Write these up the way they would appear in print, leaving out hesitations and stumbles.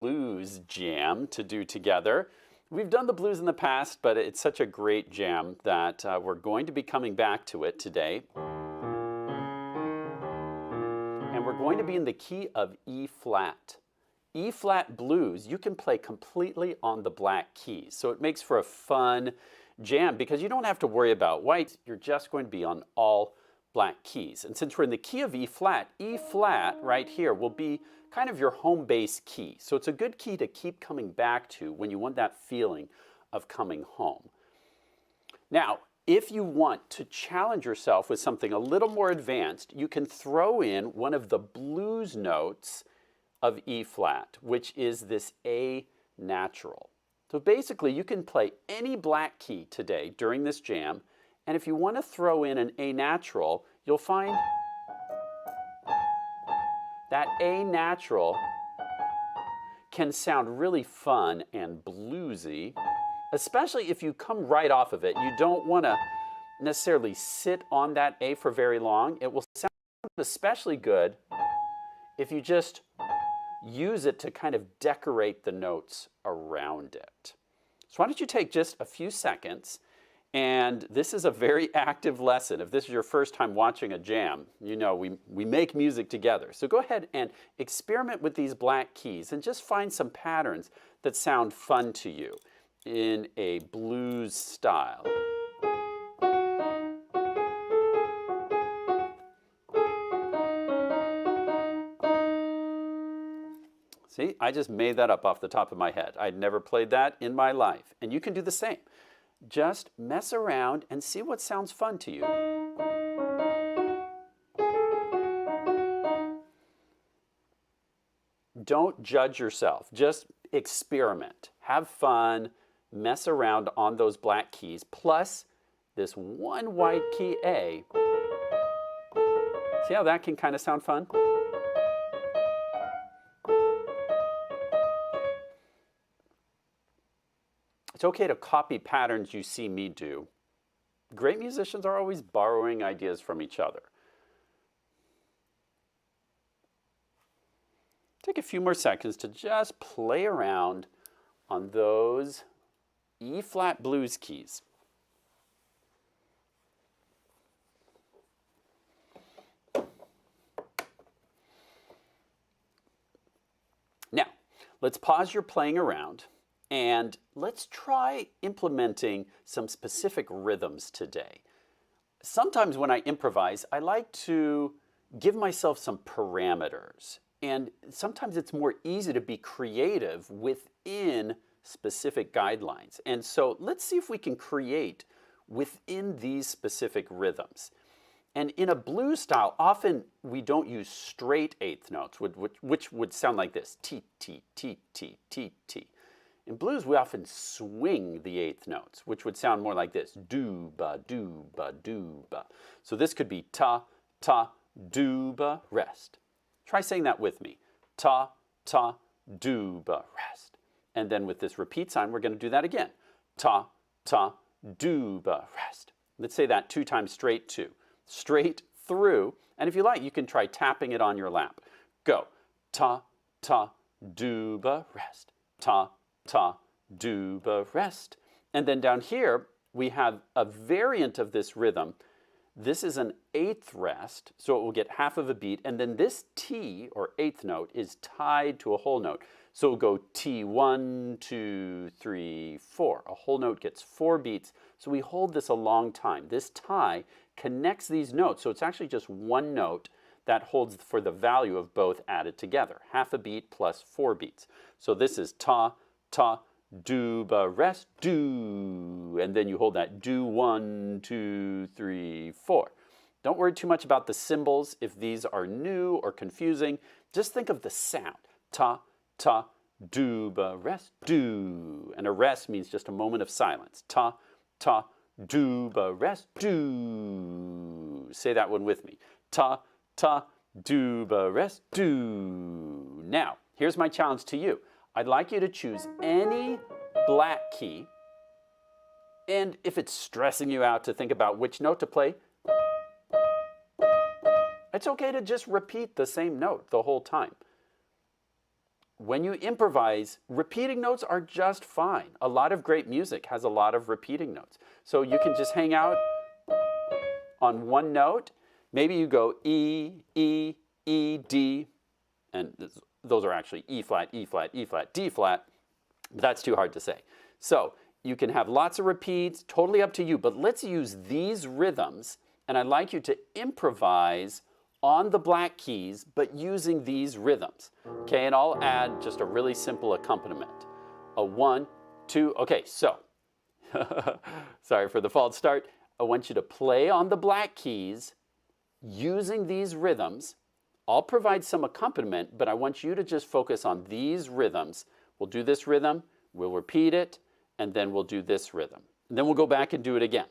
blues jam to do together. We've done the blues in the past, but it's such a great jam that we're going to be coming back to it today. And we're going to be in the key of E flat. E flat blues, you can play completely on the black keys. So it makes for a fun jam because you don't have to worry about whites. You're just going to be on all black keys. And since we're in the key of E flat right here will be kind of your home base key. So it's a good key to keep coming back to when you want that feeling of coming home. Now, if you want to challenge yourself with something a little more advanced, you can throw in one of the blues notes of E flat, which is this A natural. So basically, you can play any black key today during this jam, and if you want to throw in an A natural, you'll find that A natural can sound really fun and bluesy, especially if you come right off of it. You don't want to necessarily sit on that A for very long. It will sound especially good if you just use it to kind of decorate the notes around it. So why don't you take just a few seconds, and this is a very active lesson. If this is your first time watching a jam, you know we make music together. So go ahead and experiment with these black keys and just find some patterns that sound fun to you in a blues style. See, I just made that up off the top of my head. I'd never played that in my life. And you can do the same. Just mess around and see what sounds fun to you. Don't judge yourself. Just experiment. Have fun. Mess around on those black keys. Plus this one white key A. See how that can kind of sound fun? It's okay to copy patterns you see me do. Great musicians are always borrowing ideas from each other. Take a few more seconds to just play around on those E flat blues keys. Now, let's pause your playing around. And let's try implementing some specific rhythms today. Sometimes when I improvise, I like to give myself some parameters. And sometimes it's more easy to be creative within specific guidelines. And so let's see if we can create within these specific rhythms. And in a blues style, often we don't use straight eighth notes, which would sound like this: T, T, T, T, T, T. In blues, we often swing the eighth notes, which would sound more like this: do-ba, do-ba, do-ba. So this could be ta, ta, do-ba, rest. Try saying that with me. Ta, ta, do-ba, rest. And then with this repeat sign, we're going to do that again. Ta, ta, do-ba, rest. Let's say that 2 times straight too. Straight through. And if you like, you can try tapping it on your lap. Go. Ta, ta, do-ba, rest. Ta, ta, do-ba, rest. And then down here, we have a variant of this rhythm. This is an eighth rest, so it will get half of a beat. And then this T, or eighth note, is tied to a whole note. So it'll go T, 1, 2, 3, 4. A whole note gets 4 beats. So we hold this a long time. This tie connects these notes. So it's actually just one note that holds for the value of both added together. Half a beat plus 4 beats. So this is ta, ta, do-ba, rest, do. And then you hold that do, 1, 2, 3, 4. Don't worry too much about the symbols if these are new or confusing. Just think of the sound. Ta, ta, do-ba, rest, do. And a rest means just a moment of silence. Ta, ta, do-ba, rest, do. Say that one with me. Ta, ta, do-ba, rest, do. Now, here's my challenge to you. I'd like you to choose any black key, and if it's stressing you out to think about which note to play, it's okay to just repeat the same note the whole time. when you improvise, repeating notes are just fine. A lot of great music has a lot of repeating notes. So you can just hang out on one note. Maybe you go E, E, E, D, and those are actually E flat, E flat, E flat, D flat, but that's too hard to say. So you can have lots of repeats, totally up to you, but let's use these rhythms, and I'd like you to improvise on the black keys, but using these rhythms. Okay, and I'll add just a really simple accompaniment. A 1, 2, okay, so, sorry for the false start. I want you to play on the black keys using these rhythms. I'll provide some accompaniment, but I want you to just focus on these rhythms. We'll do this rhythm, we'll repeat it, and then we'll do this rhythm. And then we'll go back and do it again,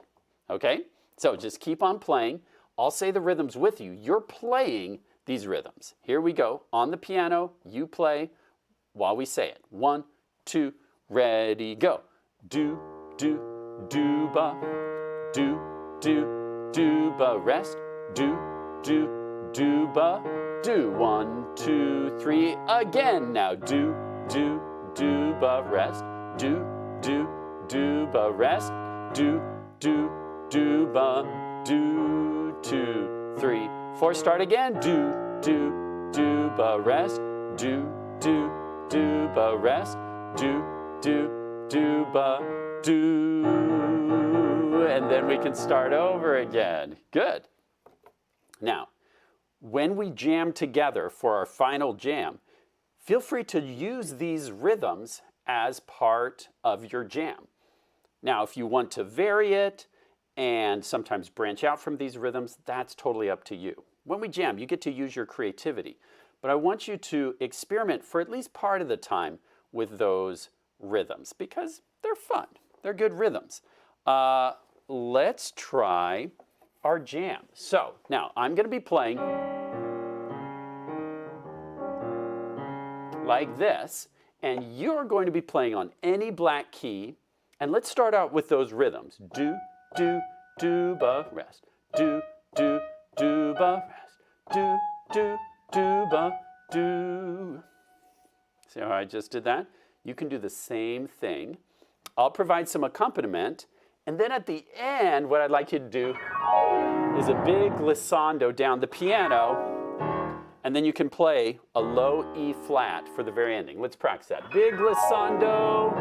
okay? So just keep on playing. I'll say the rhythms with you. You're playing these rhythms. Here we go. On the piano, you play while we say it. 1, 2, ready, go. Do, do, do, ba. Do, do, do, ba. Rest. Do, do, do, ba. Do. 1, 2, 3, again. Now do, do, do, ba. Rest. Do, do, do, ba. Rest. Do, do, do, ba. Do. 2, 3, 4, start again. Do, do, do, ba, rest. Do, do, do, ba, rest. Do, do, ba, do. And then we can start over again. Good. Now, when we jam together for our final jam, feel free to use these rhythms as part of your jam. Now, if you want to vary it, and sometimes branch out from these rhythms, that's totally up to you. When we jam, you get to use your creativity. But I want you to experiment for at least part of the time with those rhythms because they're fun. They're good rhythms. Let's try our jam. So now I'm going to be playing like this, and you're going to be playing on any black key. And let's start out with those rhythms. Do, do, do, ba, rest. Do, do, do, ba, rest. Do, do, do, ba, do. See how I just did that? You can do the same thing. I'll provide some accompaniment, and then at the end, what I'd like you to do is a big glissando down the piano, and then you can play a low E flat for the very ending. Let's practice that. Big glissando,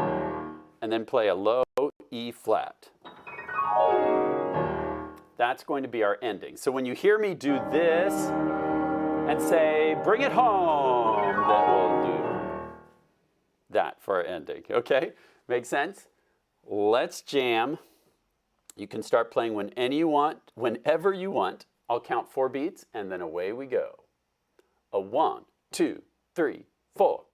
and then play a low E flat. That's going to be our ending. So when you hear me do this and say, bring it home, then we'll do that for our ending, okay? Make sense? Let's jam. You can start playing whenever you want. I'll count 4 beats, and then away we go. A 1, 2, 3, 4.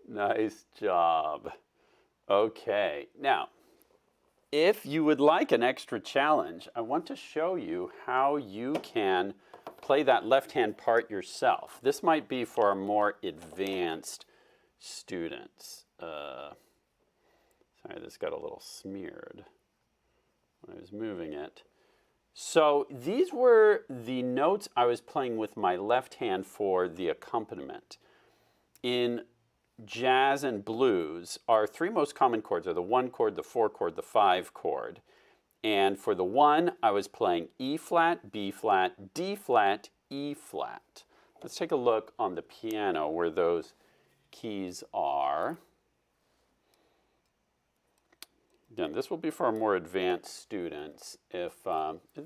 Nice job. Okay, now, if you would like an extra challenge, I want to show you how you can play that left-hand part yourself. This might be for our more advanced students. Sorry, this got a little smeared when I was moving it. So these were the notes I was playing with my left hand for the accompaniment. In jazz and blues, our three most common chords are the 1 chord, the 4 chord, the 5 chord. And for the 1, I was playing E flat, B flat, D flat, E flat. Let's take a look on the piano where those keys are. Again, this will be for our more advanced students. If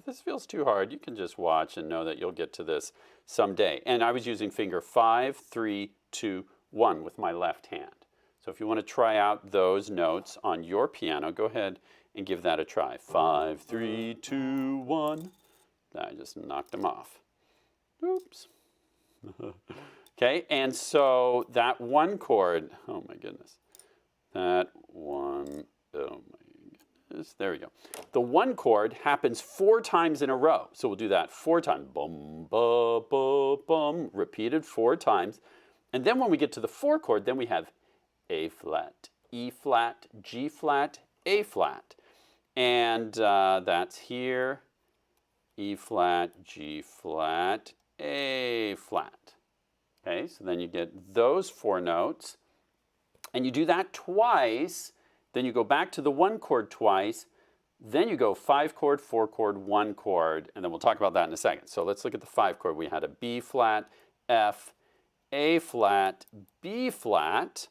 this feels too hard, you can just watch and know that you'll get to this someday. And I was using finger 5, 3, 2, 1 with my left hand. So if you want to try out those notes on your piano, go ahead and give that a try. 5, 3, 2, 1. I just knocked them off. Oops. Okay, and so that 1 chord, oh my goodness. That 1, oh my goodness, there we go. The 1 chord happens 4 times in a row. So we'll do that 4 times. Bum, ba, ba, bum, repeated 4 times. And then when we get to the 4 chord, then we have A flat, E flat, G flat, A flat. And that's here, E flat, G flat, A flat. Okay, so then you get those 4 notes. And you do that twice. Then you go back to the 1 chord twice. Then you go 5 chord, 4 chord, 1 chord. And then we'll talk about that in a second. So let's look at the 5 chord. We had a B flat, F, A flat, B flat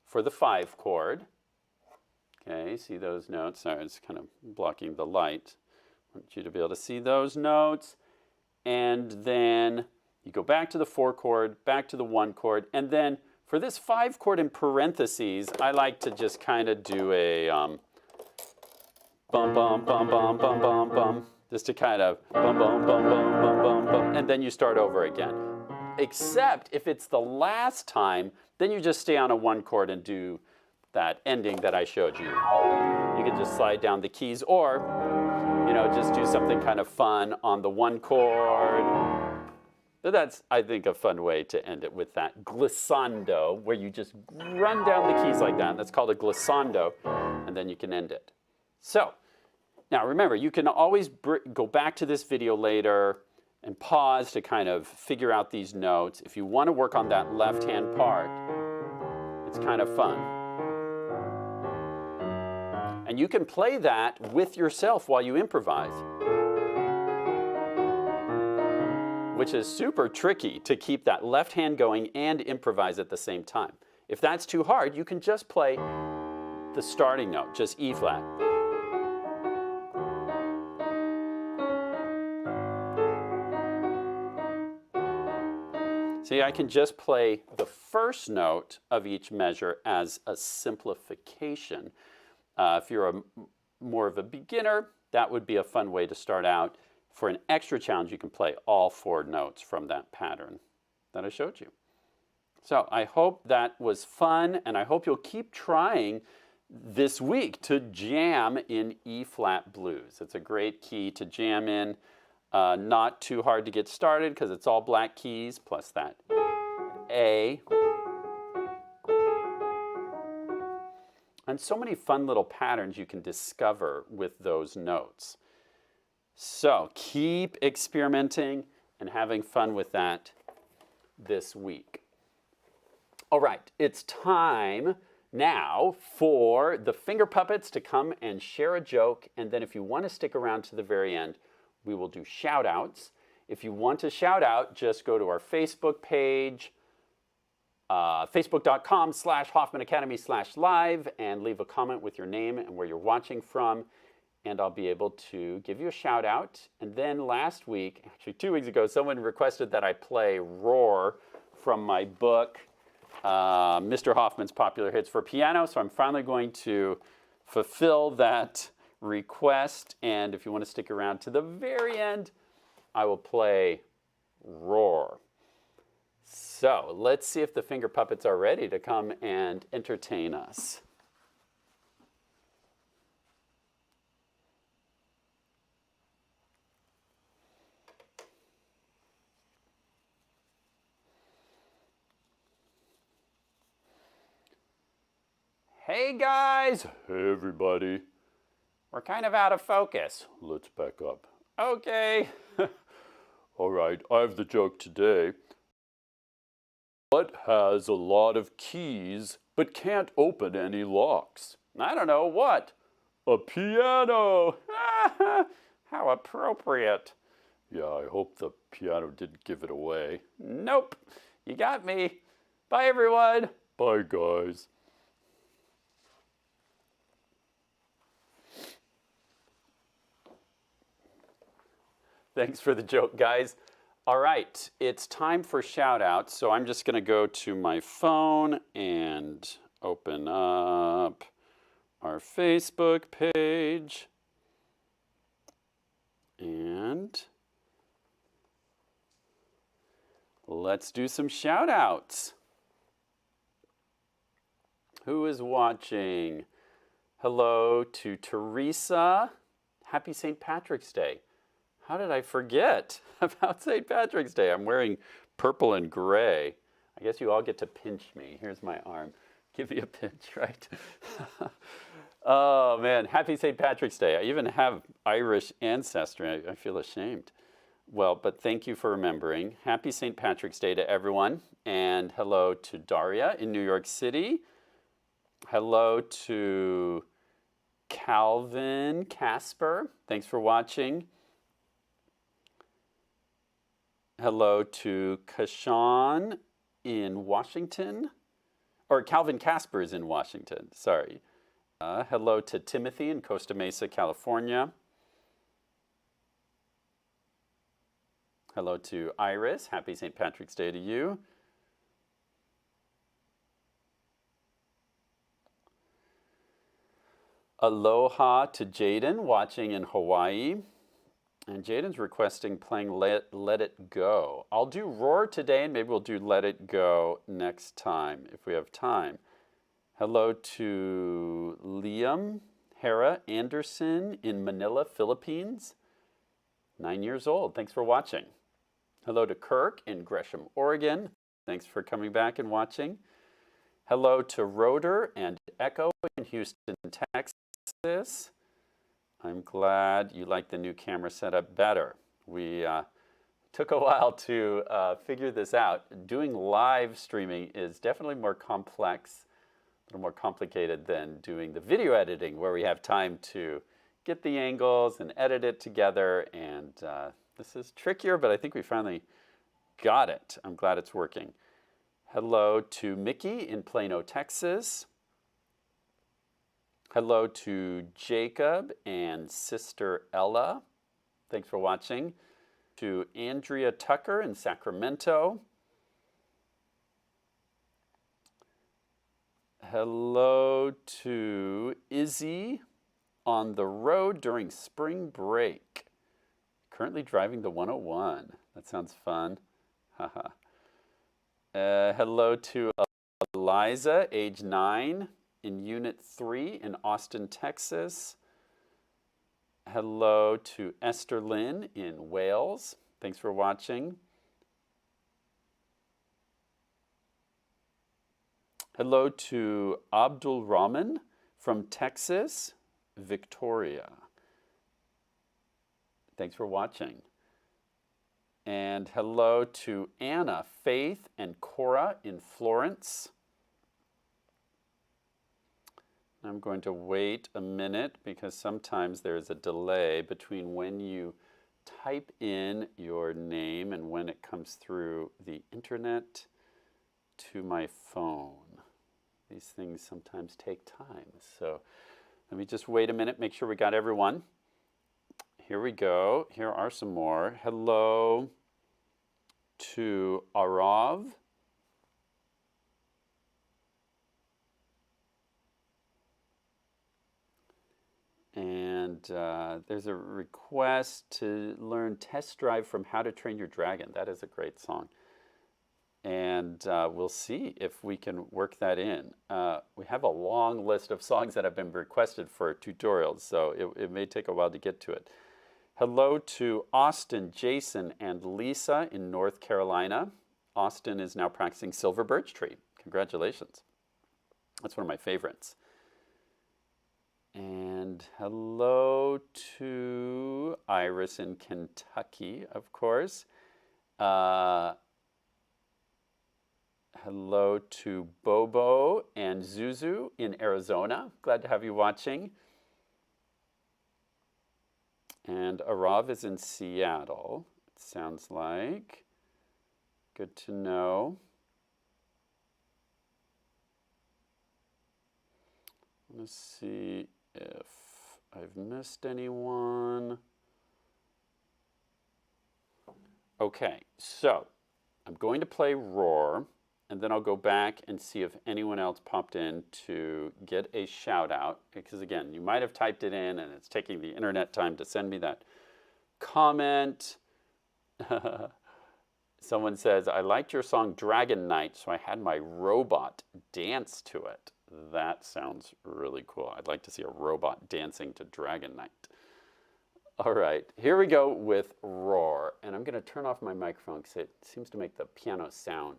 for the 5 chord. Okay, see those notes? Sorry, it's kind of blocking the light. I want you to be able to see those notes. And then you go back to the 4 chord, back to the 1 chord, and then for this 5 chord in parentheses, I like to just kind of do a bum, bum, bum, bum, bum, bum, bum, just to kind of bum, bum, bum, bum, bum, bum, bum, and then you start over again. Except if it's the last time, then you just stay on a 1 chord and do that ending that I showed you. You can just slide down the keys or, you know, just do something kind of fun on the 1 chord. So that's, I think, a fun way to end it with that glissando, where you just run down the keys like that. That's called a glissando, and then you can end it. So, now remember, you can always go back to this video later and pause to kind of figure out these notes. If you want to work on that left-hand part, it's kind of fun. And you can play that with yourself while you improvise, which is super tricky to keep that left hand going and improvise at the same time. If that's too hard, you can just play the starting note, just E flat. See, I can just play the first note of each measure as a simplification. If you're more of a beginner, that would be a fun way to start out. For an extra challenge, you can play all 4 notes from that pattern that I showed you. So I hope that was fun, and I hope you'll keep trying this week to jam in E-flat blues. It's a great key to jam in. Not too hard to get started because it's all black keys plus that A. And so many fun little patterns you can discover with those notes. So keep experimenting and having fun with that this week. All right, it's time now for the finger puppets to come and share a joke. And then if you want to stick around to the very end, we will do shout outs. If you want to shout out, just go to our Facebook page, facebook.com/HoffmanAcademy/live, and leave a comment with your name and where you're watching from. And I'll be able to give you a shout out. And then last week, actually 2 weeks ago, someone requested that I play Roar from my book, Mr. Hoffman's Popular Hits for Piano. So I'm finally going to fulfill that request. And if you want to stick around to the very end, I will play Roar. So let's see if the finger puppets are ready to come and entertain us. Hey guys! Hey everybody. We're kind of out of focus. Let's back up. Okay. All right, I have the joke today. What has a lot of keys but can't open any locks? I don't know what. A piano! How appropriate. Yeah, I hope the piano didn't give it away. Nope. You got me. Bye everyone. Bye guys. Thanks for the joke, guys. All right, it's time for shout outs. So I'm just going to go to my phone and open up our Facebook page. And let's do some shout outs. Who is watching? Hello to Teresa. Happy St. Patrick's Day. How did I forget about St. Patrick's Day? I'm wearing purple and gray. I guess you all get to pinch me. Here's my arm. Give me a pinch, right? Oh, man. Happy St. Patrick's Day. I even have Irish ancestry. I feel ashamed. Well, but thank you for remembering. Happy St. Patrick's Day to everyone. And hello to Daria in New York City. Hello to Calvin Casper. Thanks for watching. Hello to Kashan in Washington, or Calvin Casper is in Washington, sorry. Hello to Timothy in Costa Mesa, California. Hello to Iris, happy St. Patrick's Day to you. Aloha to Jaden watching in Hawaii. And Jaden's requesting playing Let It Go. I'll do Roar today, and maybe we'll do Let It Go next time, if we have time. Hello to Liam Hera Anderson in Manila, Philippines. 9 years old. Thanks for watching. Hello to Kirk in Gresham, Oregon. Thanks for coming back and watching. Hello to Roder and Echo in Houston, Texas. I'm glad you like the new camera setup better. We took a while to figure this out. Doing live streaming is definitely more complex, a little more complicated than doing the video editing, where we have time to get the angles and edit it together. And this is trickier, but I think we finally got it. I'm glad it's working. Hello to Mickey in Plano, Texas. Hello to Jacob and Sister Ella. Thanks for watching. To Andrea Tucker in Sacramento. Hello to Izzy on the road during spring break. Currently driving the 101. That sounds fun. Haha. Hello to Eliza, age 9. In Unit 3 in Austin, Texas. Hello to Esther Lynn in Wales. Thanks for watching. Hello to Abdul Rahman from Texas, Victoria. Thanks for watching. And hello to Anna, Faith, and Cora in Florence. I'm going to wait a minute because sometimes there's a delay between when you type in your name and when it comes through the internet to my phone. These things sometimes take time. So let me just wait a minute, make sure we got everyone. Here we go. Here are some more. Hello to Arav. And there's a request to learn Test Drive from How to Train Your Dragon. That is a great song. and we'll see if we can work that in. We have a long list of songs that have been requested for tutorials, so it may take a while to get to it. Hello to Austin, Jason, and Lisa in North Carolina. Austin is now practicing Silver Birch Tree. Congratulations. That's one of my favorites. And hello to Iris in Kentucky, of course. Hello to Bobo and Zuzu in Arizona. Glad to have you watching. And Arav is in Seattle, it sounds like. Good to know. Let's see if I've missed anyone. Okay, so I'm going to play Roar, and then I'll go back and see if anyone else popped in to get a shout out. Because again, you might have typed it in and it's taking the internet time to send me that comment. Someone says, I liked your song Dragon Knight, so I had my robot dance to it. That sounds really cool. I'd like to see a robot dancing to Dragon Knight. All right, here we go with Roar. And I'm going to turn off my microphone because it seems to make the piano sound.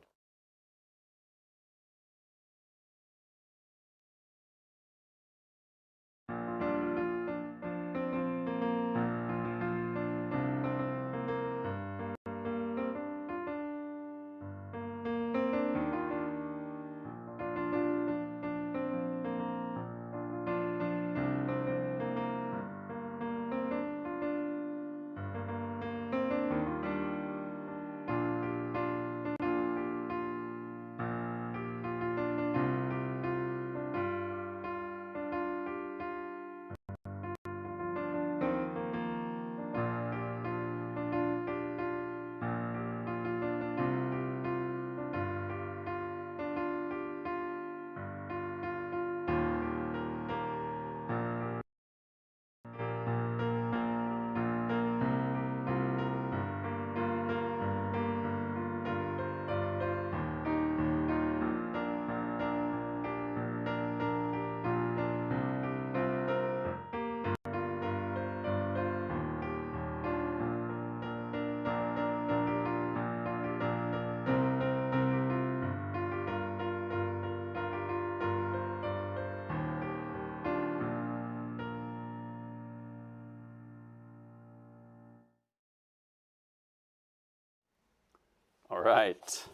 All right,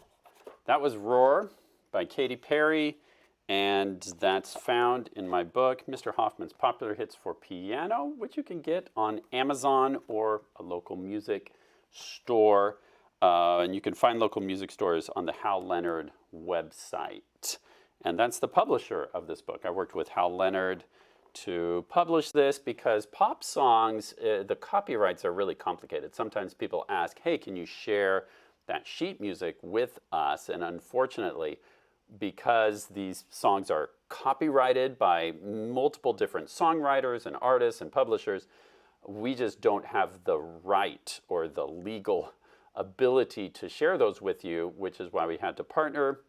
that was Roar by Katy Perry, and that's found in my book, Mr. Hoffman's Popular Hits for Piano, which you can get on Amazon or a local music store. And you can find local music stores on the Hal Leonard website. And that's the publisher of this book. I worked with Hal Leonard to publish this because pop songs, the copyrights are really complicated. Sometimes people ask, hey, can you share that sheet music with us? And unfortunately, because these songs are copyrighted by multiple different songwriters and artists and publishers, we just don't have the right or the legal ability to share those with you, which is why we got to partner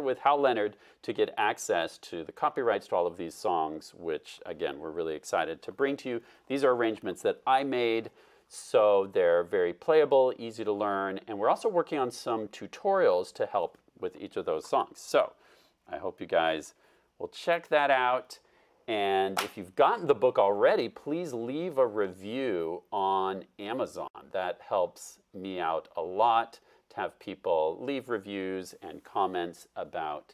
with Hal Leonard to get access to the copyrights to all of these songs, which again, we're really excited to bring to you. These are arrangements that I made, so they're very playable, easy to learn, and we're also working on some tutorials to help with each of those songs. So I hope you guys will check that out. And if you've gotten the book already, please leave a review on Amazon. That helps me out a lot to have people leave reviews and comments about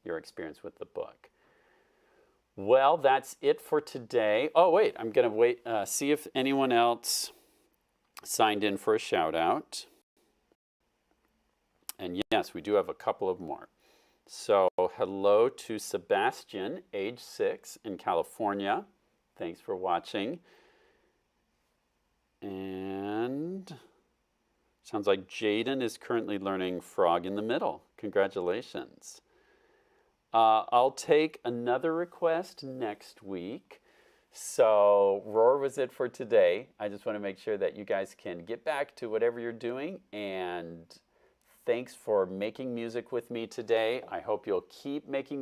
your experience with the book. Well, that's it for today. Oh, wait, I'm going to see if anyone else signed in for a shout out. And yes, we do have a couple of more. So hello to Sebastian, age 6 in California. Thanks for watching. And sounds like Jaden is currently learning Frog in the Middle. Congratulations. I'll take another request next week. So Roar was it for today. I just want to make sure that you guys can get back to whatever you're doing, and Thanks for making music with me today. I hope you'll keep making music